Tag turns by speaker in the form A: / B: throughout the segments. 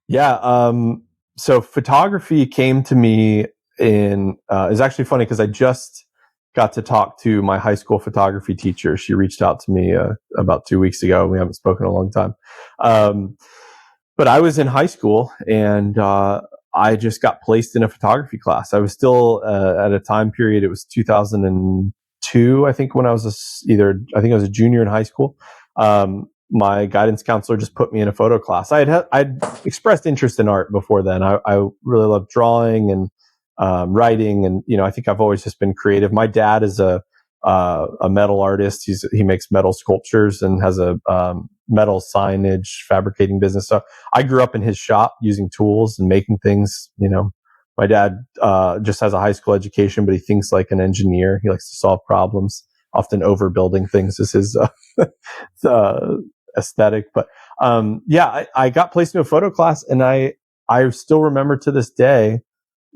A: Yeah. So photography came to me it's actually funny because I just got to talk to my high school photography teacher. She reached out to me about 2 weeks ago. We haven't spoken in a long time. Um, but I was in high school and I just got placed in a photography class. I was still at a time period. It was 2002, I think, when I was I think I was a junior in high school. My guidance counselor just put me in a photo class. I'd expressed interest in art before then. I really loved drawing and writing, and I think I've always just been creative. My dad is a metal artist. He makes metal sculptures and has a metal signage fabricating business. So I grew up in his shop using tools and making things. My dad just has a high school education, but he thinks like an engineer. He likes to solve problems. Often overbuilding things is his aesthetic. But yeah, I got placed in a photo class, and I still remember to this day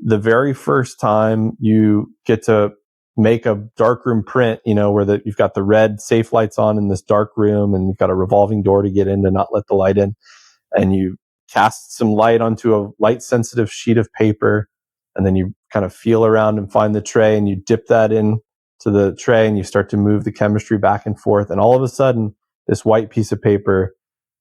A: the very first time you get to make a darkroom print, where you've got the red safe lights on in this dark room, and you've got a revolving door to get in to not let the light in, and you cast some light onto a light sensitive sheet of paper, and then you kind of feel around and find the tray, and you dip that in to the tray, and you start to move the chemistry back and forth, and all of a sudden this white piece of paper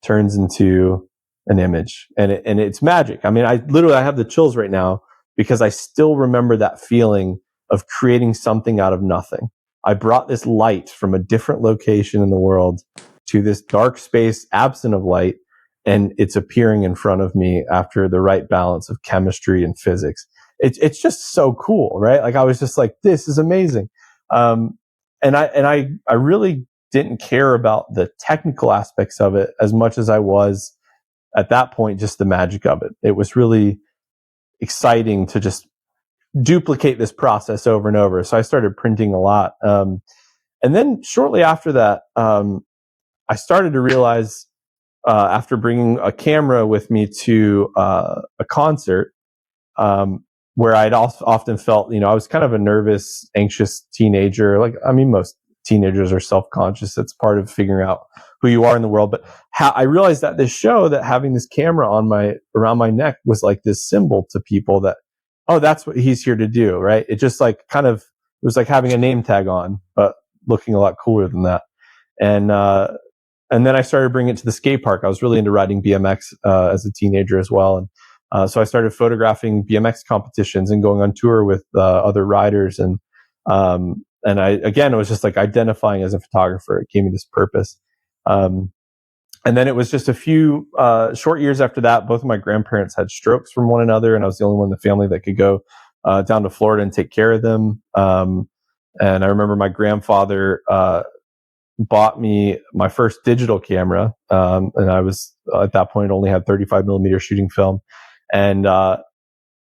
A: turns into an image, and it's magic. I mean, I have the chills right now because I still remember that feeling of creating something out of nothing. I brought this light from a different location in the world to this dark space absent of light, and it's appearing in front of me after the right balance of chemistry and physics. It's just so cool, right? Like I was just like, this is amazing. And I really didn't care about the technical aspects of it as much as I was at that point, just the magic of it. It was really exciting to just duplicate this process over and over. So I started printing a lot. And then shortly after that, I started to realize, after bringing a camera with me to a concert, where I'd also often felt, I was kind of a nervous, anxious teenager. Like, I mean, most teenagers are self-conscious. It's part of figuring out who you are in the world. But I realized that this show, that having this camera around my neck was like this symbol to people that, oh, that's what he's here to do, right? It just like it was like having a name tag on, but looking a lot cooler than that. And then I started bringing it to the skate park. I was really into riding BMX as a teenager as well. And so I started photographing BMX competitions and going on tour with other riders. And it was just like identifying as a photographer. It gave me this purpose. And then it was just a few short years after that, both of my grandparents had strokes from one another, and I was the only one in the family that could go down to Florida and take care of them. And I remember my grandfather bought me my first digital camera, and I was at that point only had 35 millimeter shooting film, and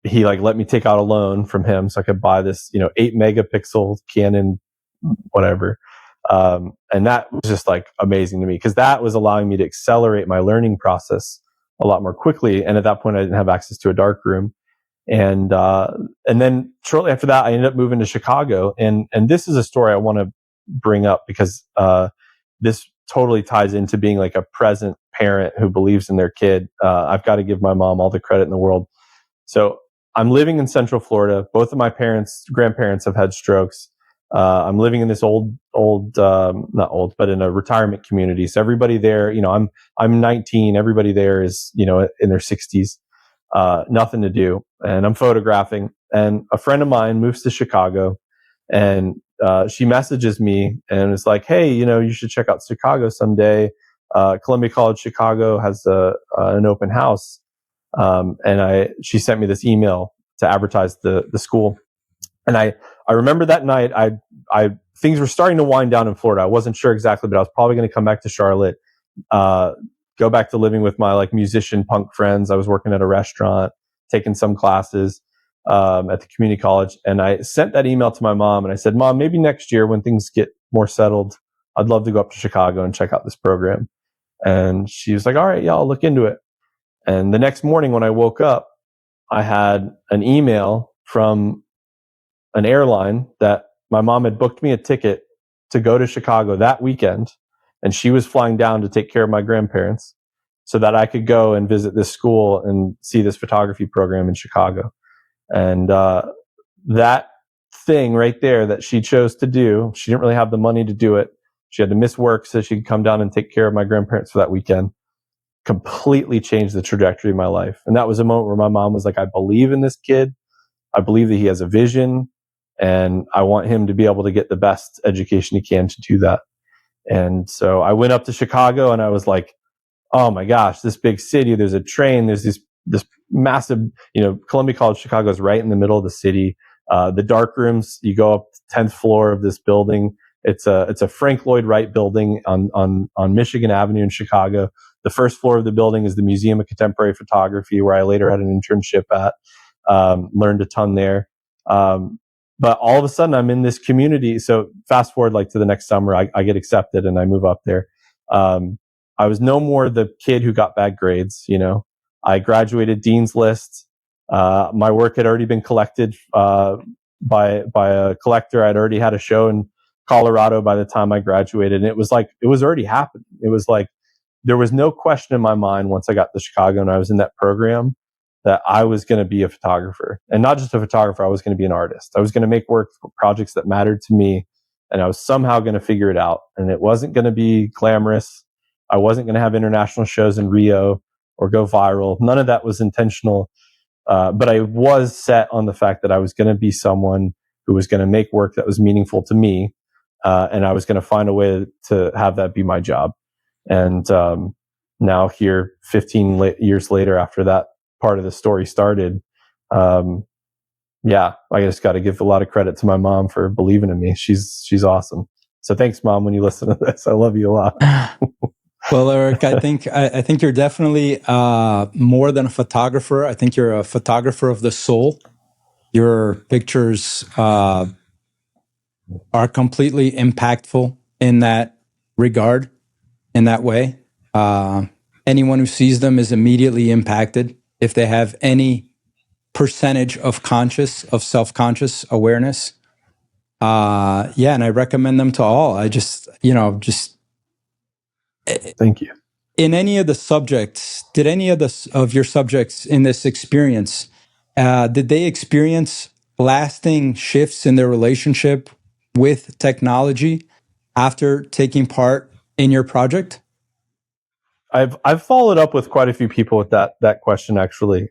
A: he like let me take out a loan from him so I could buy this 8 megapixel Canon whatever. And that was just like amazing to me because that was allowing me to accelerate my learning process a lot more quickly. And at that point, I didn't have access to a dark room. And then shortly after that, I ended up moving to Chicago. And this is a story I want to bring up because this totally ties into being like a present parent who believes in their kid. I've got to give my mom all the credit in the world. So I'm living in Central Florida. Both of my grandparents have had strokes. I'm living in this not old, but in a retirement community. So everybody there, I'm 19. Everybody there is, in their 60s, nothing to do. And I'm photographing. And a friend of mine moves to Chicago, and she messages me and is like, "Hey, you should check out Chicago someday. Columbia College Chicago has an open house." And she sent me this email to advertise the school. And I remember that night, things were starting to wind down in Florida. I wasn't sure exactly, but I was probably going to come back to Charlotte, go back to living with my like musician punk friends. I was working at a restaurant, taking some classes at the community college. And I sent that email to my mom and I said, "Mom, maybe next year when things get more settled, I'd love to go up to Chicago and check out this program." And she was like, "All right, yeah, I'll look into it." And the next morning when I woke up, I had an email from an airline that my mom had booked me a ticket to go to Chicago that weekend, and she was flying down to take care of my grandparents. so that I could go and visit this school and see this photography program in Chicago. And that thing right there that she chose to do, she didn't really have the money to do it. She had to miss work so she could come down and take care of my grandparents for that weekend. Completely changed the trajectory of my life. And that was a moment where my mom was like, I believe in this kid. I believe that he has a vision, and I want him to be able to get the best education he can to do that. And so I went up to Chicago, and I was like, oh my gosh, this big city, there's a train, there's this massive, Columbia College Chicago is right in the middle of the city. The dark rooms, you go up the 10th floor of this building. It's a Frank Lloyd Wright building on Michigan Avenue in Chicago. The first floor of the building is the Museum of Contemporary Photography, where I later had an internship at. Learned a ton there. But all of a sudden I'm in this community. So fast forward to the next summer, I get accepted and I move up there. I was no more the kid who got bad grades. I graduated Dean's List. My work had already been collected by a collector. I'd already had a show in Colorado by the time I graduated, and it was already happening. It was like there was no question in my mind once I got to Chicago and I was in that program that I was going to be a photographer, and not just a photographer. I was going to be an artist. I was going to make work for projects that mattered to me, and I was somehow going to figure it out. And it wasn't going to be glamorous. I wasn't going to have international shows in Rio or go viral. None of that was intentional. But I was set on the fact that I was going to be someone who was going to make work that was meaningful to me. And I was going to find a way to have that be my job. And now here, 15 years later, after that part of the story started, I just got to give a lot of credit to my mom for believing in me. She's awesome. So thanks, Mom, when you listen to this. I love you a lot.
B: Well, Eric, I think you're definitely more than a photographer. I think you're a photographer of the soul. Your pictures are completely impactful in that regard, in that way. Anyone who sees them is immediately impacted if they have any percentage of self-conscious awareness. And I recommend them to all. I just
A: Thank you.
B: In any of the subjects, did any of your subjects in this experience, did they experience lasting shifts in their relationship with technology after taking part in your project?
A: I've followed up with quite a few people with that question, actually,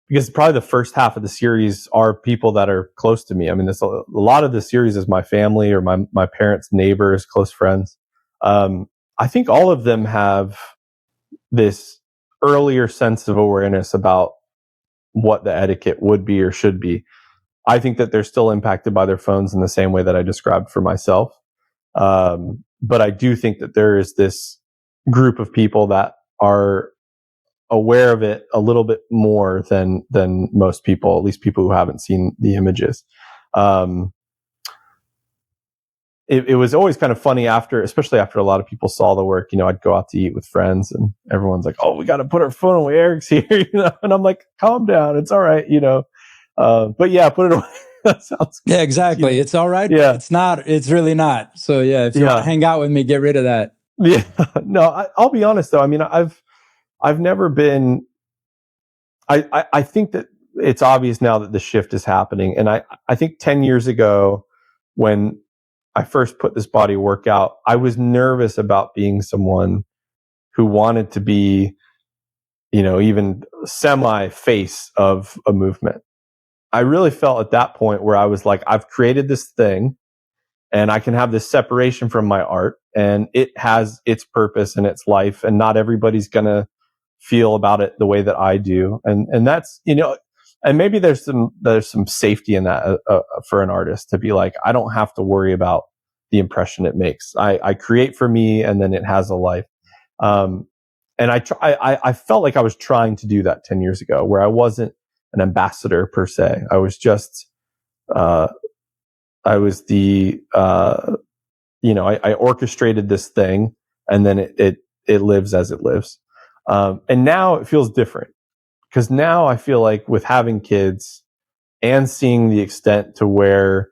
A: because probably the first half of the series are people that are close to me. I mean, there's a lot of the series is my family or my parents, neighbors, close friends. I think all of them have this earlier sense of awareness about what the etiquette would be or should be. I think that they're still impacted by their phones in the same way that I described for myself. But I do think that there is this group of people that are aware of it a little bit more than most people, at least people who haven't seen the images. It was always kind of funny especially after a lot of people saw the work. I'd go out to eat with friends and everyone's like, "Oh, we got to put our phone away. Eric's here," and I'm like, "Calm down. It's all right." But yeah, put it away. That sounds good.
B: Yeah, exactly. It's all right.
A: Yeah.
B: But it's not. It's really not. So yeah, if you want to hang out with me, get rid of that.
A: Yeah. No, I'll be honest though. I mean, I've never been. I think that it's obvious now that the shift is happening, and I think 10 years ago when I first put this body of work out, I was nervous about being someone who wanted to be, even semi-face of a movement. I really felt at that point where I was like, I've created this thing and I can have this separation from my art, and it has its purpose and its life, and not everybody's going to feel about it the way that I do. And that's, and maybe there's some safety in that for an artist to be like, I don't have to worry about the impression it makes. I create for me, and then it has a life. And I felt like I was trying to do that 10 years ago, where I wasn't an ambassador per se. I was just, I was the, I orchestrated this thing, and then it lives as it lives. And now it feels different, because now I feel like with having kids and seeing the extent to where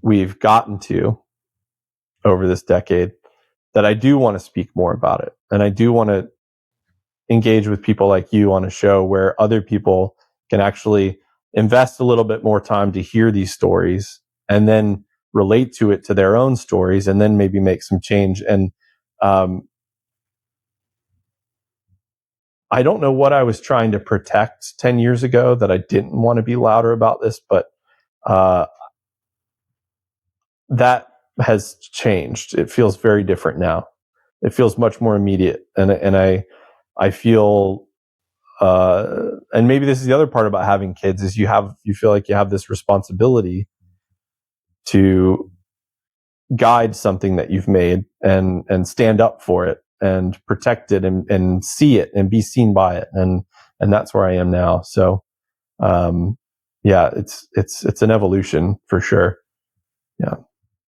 A: we've gotten to over this decade, that I do want to speak more about it. And I do want to engage with people like you on a show where other people can actually invest a little bit more time to hear these stories and then relate to it to their own stories and then maybe make some change. And I don't know what I was trying to protect 10 years ago that I didn't want to be louder about this, but that has changed. It feels very different now. It feels much more immediate. And I feel, and maybe this is the other part about having kids is you feel like you have this responsibility to guide something that you've made and stand up for it and protect it and see it and be seen by it. And that's where I am now. So, yeah, it's an evolution for sure. Yeah.